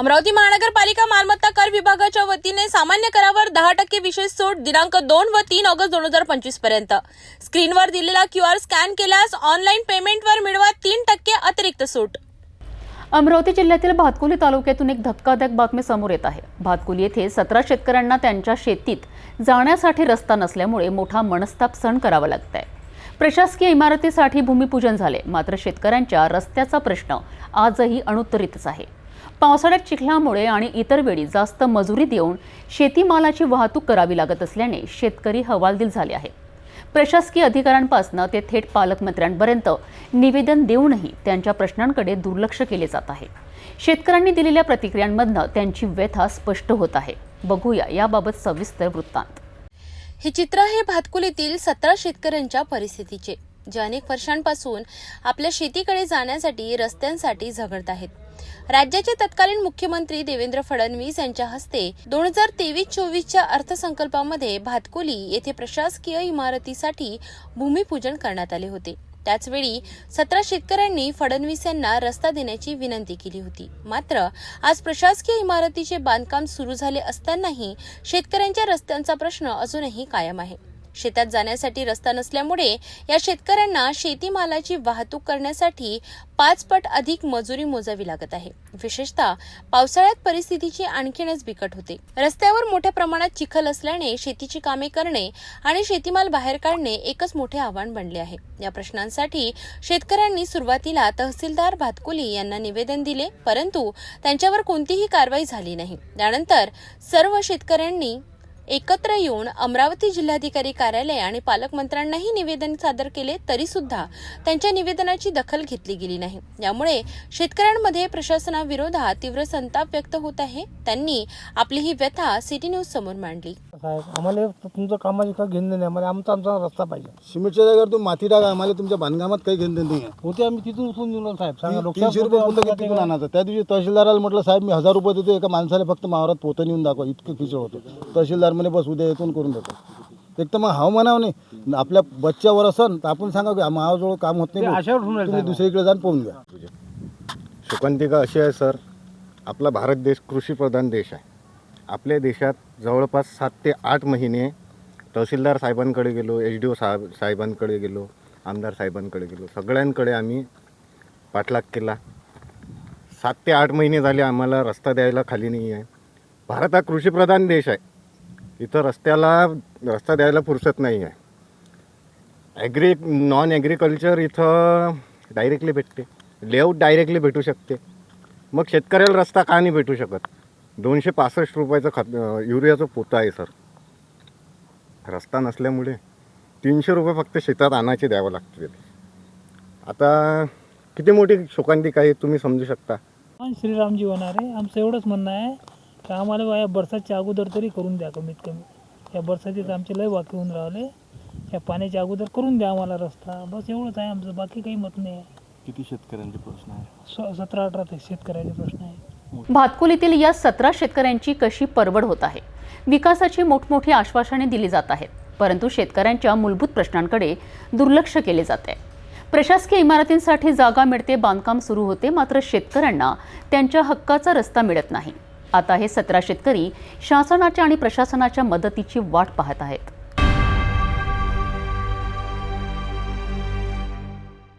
अमरावती महानगरपालिका मालमत्ता कर विभागाच्या वतीने सामान्य करावर 10% विशेष सूट दिनांक 2 व 3 ऑगस्ट 2025 पर्यंत। स्क्रीनवर दिलेला QR स्कॅन केल्यास ऑनलाईन पेमेंटवर मिळवा 3% अतिरिक्त सूट। अमरावती जिल्ह्यातील भातकुली तालुक्यातून एक धक्कादायक बातमी समोर येत आहे। भातकुली येथे 17 शेतकऱ्यांना त्यांच्या शेतीत जाण्यासाठी रस्ता नसल्यामुळे मोठा मनस्ताप सहन करावा लागत आहे। प्रशासकीय इमारतीसाठी भूमिपूजन झाले, मात्र शेतकऱ्यांच्या रस्त्याचा प्रश्न आजही अनुत्तरितच आहे। पावसाळ्यात चिखलामुळे आणि इतर वेळी जास्त मजुरी देऊन शेतीमालाची वाहतूक करावी लागत असल्याने शेतकरी हवालदिल झाले आहेत। प्रशासकीय अधिकाऱ्यांपासून ते थेट पालकमंत्र्यांपर्यंत निवेदन देऊनही त्यांच्या प्रश्नांकडे दुर्लक्ष केले जात आहे। शेतकऱ्यांनी दिलेल्या प्रतिक्रियांमधून त्यांची व्यथा स्पष्ट होत आहे। बघूया याबाबत सविस्तर वृत्तांत। हे चित्र आहे भातकुलीतील 17 शेतकऱ्यांच्या परिस्थितीचे, जे अनेक वर्षांपासून आपल्या शेतीकडे जाण्यासाठी रस्त्यांसाठी झगडत आहेत। राज्याचे तत्कालीन मुख्यमंत्री देवेंद्र फडणवीस यांच्या हस्ते 2023-24च्या अर्थसंकल्पामध्ये भातकुली येथे प्रशासकीय इमारतीसाठी भूमिपूजन करण्यात आले होते। त्याचवेळी 17 शेतकऱ्यांनी फडणवीस यांना रस्ता देण्याची विनंती केली होती। मात्र आज प्रशासकीय इमारतीचे बांधकाम सुरू झाले असतानाही शेतकऱ्यांच्या रस्त्यांचा प्रश्न अजूनही कायम आहे। शेतात जाण्यासाठी रस्ता नसल्यामुळे या शेतकऱ्यांना शेतीमालाची वाहतूक करण्यासाठी 5 पट अधिक मजुरी मोजावी लागत आहे। विशेषतः पावसाळ्यात परिस्थितीची आणखीनच बिकट होते। रस्त्यावर मोठ्या प्रमाणात चिखल असल्याने शेतीची कामे करणे आणि शेतीमाल बाहेर काढणे एकच मोठे आव्हान बनले आहे। या प्रश्नांसाठी शेतकऱ्यांनी सुरुवातीला तहसीलदार भातकुली यांना निवेदन दिले, परंतु त्यांच्यावर कोणतीही कारवाई झाली नाही। त्यानंतर सर्व शेतकऱ्यांनी एकत्र येऊन अमरावती जिल्हाधिकारी कार्यालय आणि पालकमंत्र्यांनाही निवेदन सादर केले, तरी सुद्धा त्यांच्या निवेदनाची दखल घेतली गेली नाही। यामुळे शेतकऱ्यांमध्ये प्रशासनाविरोधात तीव्र संताप व्यक्त होत आहे। त्यांनी आपली ही व्यथा सिटी न्यूज समोर मांडली। आम्हाला तुमचं कामाची काही घेणं नाही, आम्हाला आमचा रस्ता पाहिजे। सिमेंटच्या जागेवर तुम्ही माती टाका, आम्हाला तुमच्या बांधकामात काही घेणं नाही आहे। होते आम्ही तिथून उचलून देऊ साहेब, सांगा 300 रुपये पोतं तिथून आणायचं। त्या दिवशी तहसीलदाराला म्हटलं, साहेब मी 1000 रुपये देतो, एका माणसाला फक्त मावरात पोतं नेऊन दाखवा, इतकं खिचड होतं। तहसीलदार म्हणे बस उद्या येतून करून देतो। एक तर मग हाव म्हणावं नाही, आपल्या बच्च्यावर असन तर आपण सांगा की मावाजवळ काम होत नाही, तुम्ही दुसरीकडे जाऊन पाहून घ्या। शोकांतिका अशी आहे सर, आपला भारत देश कृषीप्रधान देश आहे। आपल्या देशात जवळपास 7 ते 8 महिने तहसीलदार साहेबांकडे गेलो, SDO साहेबांकडे गेलो, आमदार साहेबांकडे गेलो, सगळ्यांकडे आम्ही पाठलाग केला। 7 ते 8 महिने झाले आम्हाला रस्ता द्यायला खाली नाही आहे। भारत हा कृषीप्रधान देश आहे, इथं रस्ता द्यायला फुरसत नाही आहे। नॉन ॲग्रिकल्चर इथं डायरेक्टली भेटते, लेआउट डायरेक्टली भेटू शकते, मग शेतकऱ्याला रस्ता का नाही भेटू शकत? 265 रुपयाचं युरियाचं पोतं आहे सर। रस्ता नसल्यामुळे 300 रुपये फक्त शेतात आणायचे द्यावं लागते। आता किती मोठी शोकांतिका आहे तुम्ही समजू शकता। श्रीरामजी होणार आहे, आमचं एवढंच म्हणणं आहे की आम्हाला या बरसातच्या अगोदर तरी करून द्या, कमीत कमी या बरसातीत आमचे लय वाकी होऊन राहिले, या पाण्याच्या अगोदर करून द्या आम्हाला रस्ता, बस एवढंच आहे आमचं, बाकी काही मत नाही आहे। किती शेतकऱ्यांचे प्रश्न आहे? 17-18 शेतकऱ्यांचे प्रश्न आहे। भातकुलीतील या 17 शेतकऱ्यांची कशी परवड होत आहे? विकासाची मोठमोठी आश्वासने दिली जात आहेत, परंतु शेतकऱ्यांच्या मूलभूत प्रश्नांकडे दुर्लक्ष केले जाते। प्रशासकीय इमारतींसाठी जागा मिळते, बांधकाम सुरू होते, मात्र शेतकऱ्यांना त्यांच्या हक्काचा रस्ता मिळत नाही। आता हे 17 शेतकरी शासनाच्या आणि प्रशासनाच्या मदतीची वाट पाहत आहेत।